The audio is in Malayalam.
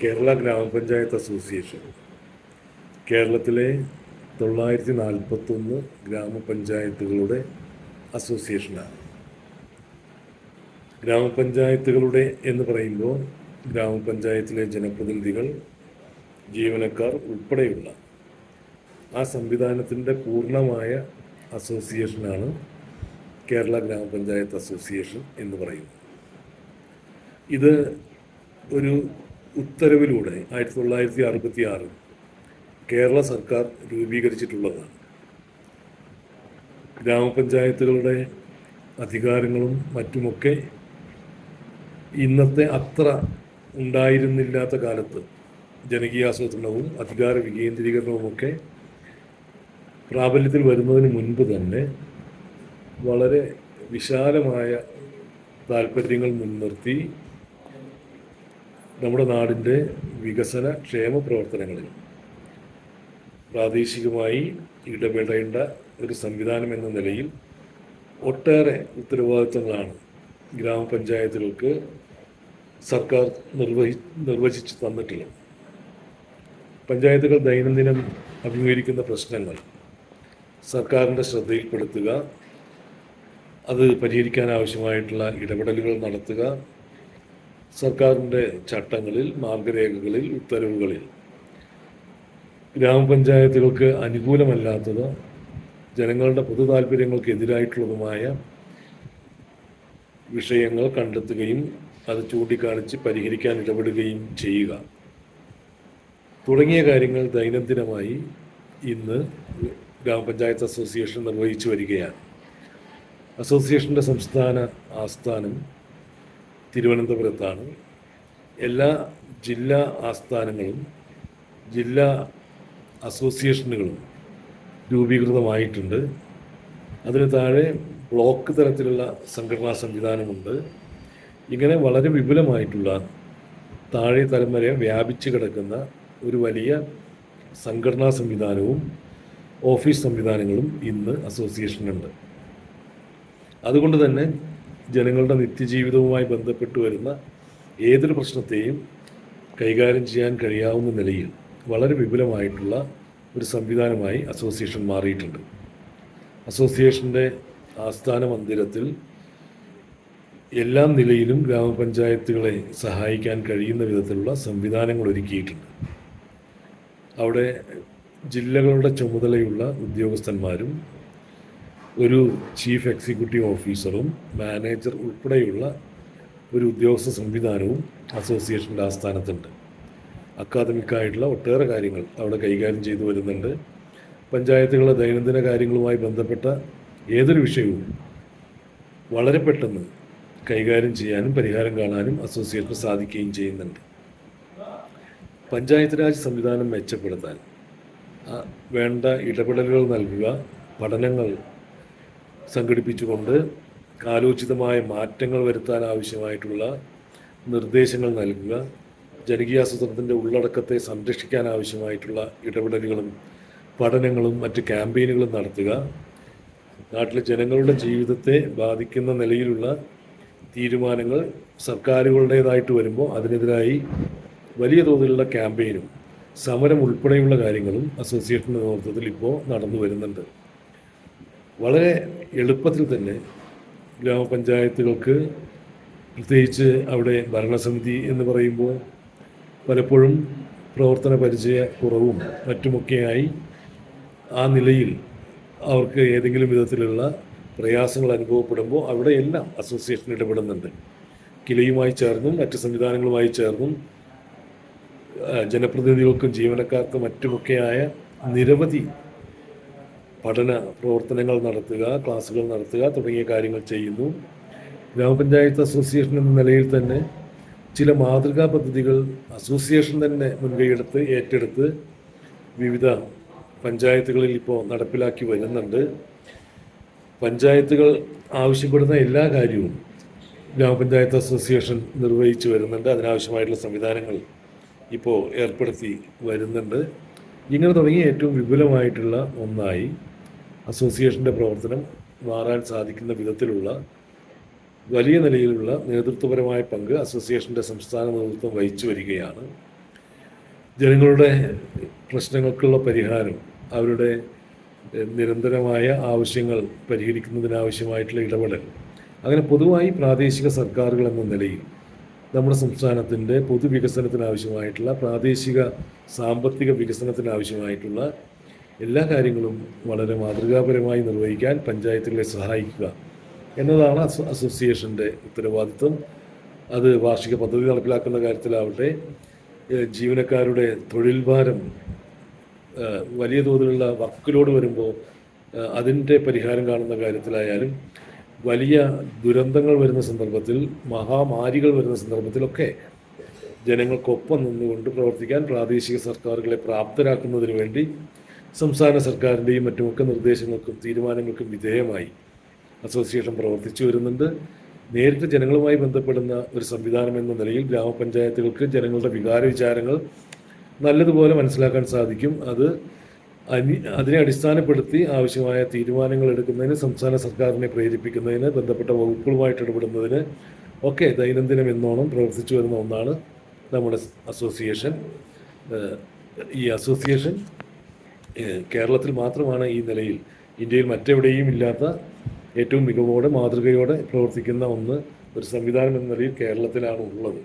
കേരള ഗ്രാമപഞ്ചായത്ത് അസോസിയേഷൻ കേരളത്തിലെ 941 ഗ്രാമപഞ്ചായത്തുകളുടെ അസോസിയേഷനാണ്. ഗ്രാമപഞ്ചായത്തുകളുടെ എന്ന് പറയുമ്പോൾ ഗ്രാമപഞ്ചായത്തിലെ ജനപ്രതിനിധികൾ, ജീവനക്കാർ ഉൾപ്പെടെയുള്ള ആ സംവിധാനത്തിൻ്റെ പൂർണ്ണമായ അസോസിയേഷനാണ് കേരള ഗ്രാമപഞ്ചായത്ത് അസോസിയേഷൻ എന്ന് പറയുന്നത്. ഇത് ഒരു ഉത്തരവിലൂടെ 1966 കേരള സർക്കാർ രൂപീകരിച്ചിട്ടുള്ളതാണ്. ഗ്രാമപഞ്ചായത്തുകളുടെ അധികാരങ്ങളും മറ്റുമൊക്കെ ഇന്നത്തെ അത്ര ഉണ്ടായിരുന്നില്ലാത്ത കാലത്ത് ജനകീയാസൂത്രണവും അധികാര വികേന്ദ്രീകരണവുമൊക്കെ പ്രാബല്യത്തിൽ വരുന്നതിന് മുൻപ് തന്നെ വളരെ വിശാലമായ താല്പര്യങ്ങൾ മുൻനിർത്തി നമ്മുടെ നാടിൻ്റെ വികസന ക്ഷേമ പ്രവർത്തനങ്ങളിൽ പ്രാദേശികമായി ഇടപെടേണ്ട ഒരു സംവിധാനം എന്ന നിലയിൽ ഒട്ടേറെ ഉത്തരവാദിത്തങ്ങളാണ് ഗ്രാമപഞ്ചായത്തുകൾക്ക് സർക്കാർ നിർവചിച്ച് തന്നിട്ടുള്ളത്. പഞ്ചായത്തുകൾ ദൈനംദിനം അഭിമുഖീകരിക്കുന്ന പ്രശ്നങ്ങൾ സർക്കാരിൻ്റെ ശ്രദ്ധയിൽപ്പെടുത്തുക, അത് പരിഹരിക്കാനാവശ്യമായിട്ടുള്ള ഇടപെടലുകൾ നടത്തുക, സർക്കാരിൻ്റെ ചട്ടങ്ങളിൽ, മാർഗരേഖകളിൽ, ഉത്തരവുകളിൽ ഗ്രാമപഞ്ചായത്തുകൾക്ക് അനുകൂലമല്ലാത്തത്, ജനങ്ങളുടെ പൊതു താല്പര്യങ്ങൾക്ക് എതിരായിട്ടുള്ളതുമായ വിഷയങ്ങൾ കണ്ടെത്തുകയും അത് ചൂണ്ടിക്കാണിച്ച് പരിഹരിക്കാൻ ഇടപെടുകയും ചെയ്യുക തുടങ്ങിയ കാര്യങ്ങൾ ദൈനംദിനമായി ഇന്ന് ഗ്രാമപഞ്ചായത്ത് അസോസിയേഷൻ നിർവഹിച്ചു വരികയാണ്. അസോസിയേഷൻ്റെ സംസ്ഥാന ആസ്ഥാനം തിരുവനന്തപുരത്താണ്. എല്ലാ ജില്ലാ ആസ്ഥാനങ്ങളും ജില്ലാ അസോസിയേഷനുകളും രൂപീകൃതമായിട്ടുണ്ട്. അതിന് താഴെ ബ്ലോക്ക് തലത്തിലുള്ള സംഘടനാ സംവിധാനമുണ്ട്. ഇങ്ങനെ വളരെ വിപുലമായിട്ടുള്ള താഴെ തലം വരെ വ്യാപിച്ചു കിടക്കുന്ന ഒരു വലിയ സംഘടനാ സംവിധാനവും ഓഫീസ് സംവിധാനങ്ങളും ഇന്ന് അസോസിയേഷനുണ്ട്. അതുകൊണ്ട് തന്നെ ജനങ്ങളുടെ നിത്യജീവിതവുമായി ബന്ധപ്പെട്ട് വരുന്ന ഏതൊരു പ്രശ്നത്തെയും കൈകാര്യം ചെയ്യാൻ കഴിയാവുന്ന നിലയിൽ വളരെ വിപുലമായിട്ടുള്ള ഒരു സംവിധാനമായി അസോസിയേഷൻ മാറിയിട്ടുണ്ട്. അസോസിയേഷൻ്റെ ആസ്ഥാന മന്ദിരത്തിൽ എല്ലാ നിലയിലും ഗ്രാമപഞ്ചായത്തുകളെ സഹായിക്കാൻ കഴിയുന്ന വിധത്തിലുള്ള സംവിധാനങ്ങൾ ഒരുക്കിയിട്ടുണ്ട്. അവിടെ ജില്ലകളുടെ ചുമതലയുള്ള ഉദ്യോഗസ്ഥന്മാരും ഒരു ചീഫ് എക്സിക്യൂട്ടീവ് ഓഫീസറും മാനേജർ ഉൾപ്പെടെയുള്ള ഒരു ഉദ്യോഗസ്ഥ സംവിധാനവും അസോസിയേഷൻ്റെ ആസ്ഥാനത്തുണ്ട്. അക്കാദമിക്കായിട്ടുള്ള ഒട്ടേറെ കാര്യങ്ങൾ അവിടെ കൈകാര്യം ചെയ്തു വരുന്നുണ്ട്. പഞ്ചായത്തുകളുടെ ദൈനംദിന കാര്യങ്ങളുമായി ബന്ധപ്പെട്ട ഏതൊരു വിഷയവും വളരെ പെട്ടെന്ന് കൈകാര്യം ചെയ്യാനും പരിഹാരം കാണാനും അസോസിയേഷന് സാധിക്കുകയും ചെയ്യുന്നുണ്ട്. പഞ്ചായത്ത് രാജ് സംവിധാനം മെച്ചപ്പെടുത്താൻ വേണ്ട ഇടപെടലുകൾ നൽകുക, പഠനങ്ങൾ സംഘടിപ്പിച്ചുകൊണ്ട് കാലോചിതമായ മാറ്റങ്ങൾ വരുത്താൻ ആവശ്യമായിട്ടുള്ള നിർദ്ദേശങ്ങൾ നൽകുക, ജനകീയാസൂത്രണത്തിൻ്റെ ഉള്ളടക്കത്തെ സംരക്ഷിക്കാൻ ആവശ്യമായിട്ടുള്ള ഇടപെടലുകളും പഠനങ്ങളും മറ്റ് ക്യാമ്പയിനുകളും നടത്തുക, നാട്ടിലെ ജനങ്ങളുടെ ജീവിതത്തെ ബാധിക്കുന്ന നിലയിലുള്ള തീരുമാനങ്ങൾ സർക്കാരുകളുടേതായിട്ട് വരുമ്പോൾ അതിനെതിരായി വലിയ തോതിലുള്ള ക്യാമ്പയിനും സമരം ഉൾപ്പെടെയുള്ള കാര്യങ്ങളും അസോസിയേഷൻ്റെ നേതൃത്വത്തിൽ ഇപ്പോൾ നടന്നു വരുന്നുണ്ട്. വളരെ എളുപ്പത്തിൽ തന്നെ ഗ്രാമപഞ്ചായത്തുകൾക്ക്, പ്രത്യേകിച്ച് അവിടെ ഭരണസമിതി എന്ന് പറയുമ്പോൾ പലപ്പോഴും പ്രവർത്തന പരിചയ കുറവും മറ്റുമൊക്കെയായി ആ നിലയിൽ അവർക്ക് ഏതെങ്കിലും വിധത്തിലുള്ള പ്രയാസങ്ങൾ അനുഭവപ്പെടുമ്പോൾ അവിടെയെല്ലാം അസോസിയേഷൻ ഇടപെടുന്നുണ്ട്. കിലയുമായി ചേർന്നും മറ്റ് സംവിധാനങ്ങളുമായി ചേർന്നും ജനപ്രതിനിധികൾക്കും ജീവനക്കാർക്കും മറ്റുമൊക്കെയായ നിരവധി പഠന പ്രവർത്തനങ്ങൾ നടത്തുക, ക്ലാസുകൾ നടത്തുക തുടങ്ങിയ കാര്യങ്ങൾ ചെയ്യുന്നു. ഗ്രാമപഞ്ചായത്ത് അസോസിയേഷൻ എന്ന നിലയിൽ തന്നെ ചില മാതൃകാ പദ്ധതികൾ അസോസിയേഷൻ തന്നെ മുൻകൈയെടുത്ത് ഏറ്റെടുത്ത് വിവിധ പഞ്ചായത്തുകളിൽ ഇപ്പോൾ നടപ്പിലാക്കി വരുന്നുണ്ട്. പഞ്ചായത്തുകൾ ആവശ്യപ്പെടുന്ന എല്ലാ കാര്യവും ഗ്രാമപഞ്ചായത്ത് അസോസിയേഷൻ നിർവഹിച്ചു വരുന്നുണ്ട്. അതിനാവശ്യമായിട്ടുള്ള സംവിധാനങ്ങൾ ഇപ്പോൾ ഏർപ്പെടുത്തി വരുന്നുണ്ട്. ഇങ്ങനെ തുടങ്ങി ഏറ്റവും വിപുലമായിട്ടുള്ള ഒന്നായി അസോസിയേഷൻ്റെ പ്രവർത്തനം മാറാൻ സാധിക്കുന്ന വിധത്തിലുള്ള വലിയ നിലയിലുള്ള നേതൃത്വപരമായ പങ്ക് അസോസിയേഷൻ്റെ സംസ്ഥാന നേതൃത്വം വഹിച്ചു വരികയാണ്. ജനങ്ങളുടെ പ്രശ്നങ്ങൾക്കുള്ള പരിഹാരം, അവരുടെ നിരന്തരമായ ആവശ്യങ്ങൾ പരിഹരിക്കുന്നതിനാവശ്യമായിട്ടുള്ള ഇടപെടൽ, അങ്ങനെ പൊതുവായി പ്രാദേശിക സർക്കാരുകൾ എന്ന നിലയിൽ നമ്മുടെ സംസ്ഥാനത്തിൻ്റെ പൊതുവികസനത്തിനാവശ്യമായിട്ടുള്ള, പ്രാദേശിക സാമ്പത്തിക വികസനത്തിനാവശ്യമായിട്ടുള്ള എല്ലാ കാര്യങ്ങളും വളരെ മാതൃകാപരമായി നിർവഹിക്കാൻ പഞ്ചായത്തുകളെ സഹായിക്കുക എന്നതാണ് അസോസിയേഷൻ്റെ ഉത്തരവാദിത്വം. അത് വാർഷിക പദ്ധതി നടപ്പിലാക്കുന്ന കാര്യത്തിലാവട്ടെ, ജീവനക്കാരുടെ തൊഴിൽ ഭാരം, വലിയ തോതിലുള്ള വർക്ക് ലോഡ് വരുമ്പോൾ അതിൻ്റെ പരിഹാരം കാണുന്ന കാര്യത്തിലായാലും, വലിയ ദുരന്തങ്ങൾ വരുന്ന സന്ദർഭത്തിൽ, മഹാമാരികൾ വരുന്ന സന്ദർഭത്തിലൊക്കെ ജനങ്ങൾക്കൊപ്പം നിന്നുകൊണ്ട് പ്രവർത്തിക്കാൻ പ്രാദേശിക സർക്കാരുകളെ പ്രാപ്തരാക്കുന്നതിന് വേണ്ടി സംസ്ഥാന സർക്കാരിൻ്റെയും മറ്റുമൊക്കെ നിർദ്ദേശങ്ങൾക്കും തീരുമാനങ്ങൾക്കും വിധേയമായി അസോസിയേഷൻ പ്രവർത്തിച്ചു വരുന്നുണ്ട്. നേരിട്ട് ജനങ്ങളുമായി ബന്ധപ്പെടുന്ന ഒരു സംവിധാനം എന്ന നിലയിൽ ഗ്രാമപഞ്ചായത്തുകൾക്ക് ജനങ്ങളുടെ വികാര വിചാരങ്ങൾ നല്ലതുപോലെ മനസ്സിലാക്കാൻ സാധിക്കും. അതിനെ അടിസ്ഥാനപ്പെടുത്തി ആവശ്യമായ തീരുമാനങ്ങൾ എടുക്കുന്നതിന്, സംസ്ഥാന സർക്കാരിനെ പ്രേരിപ്പിക്കുന്നതിന്, ബന്ധപ്പെട്ട വകുപ്പുകളുമായിട്ട് ഇടപെടുന്നതിന് ഒക്കെ ദൈനംദിനം എന്നോണം പ്രവർത്തിച്ചു വരുന്ന ഒന്നാണ് നമ്മുടെ അസോസിയേഷൻ. ഈ അസോസിയേഷൻ കേരളത്തിൽ മാത്രമാണ് ഈ നിലയിൽ, ഇന്ത്യയിൽ മറ്റെവിടെയും ഇല്ലാത്ത ഏറ്റവും മികവോടെ മാതൃകയോടെ പ്രവർത്തിക്കുന്ന ഒരു സംവിധാനം എന്ന നിലയിൽ കേരളത്തിലാണ് ഉള്ളത്.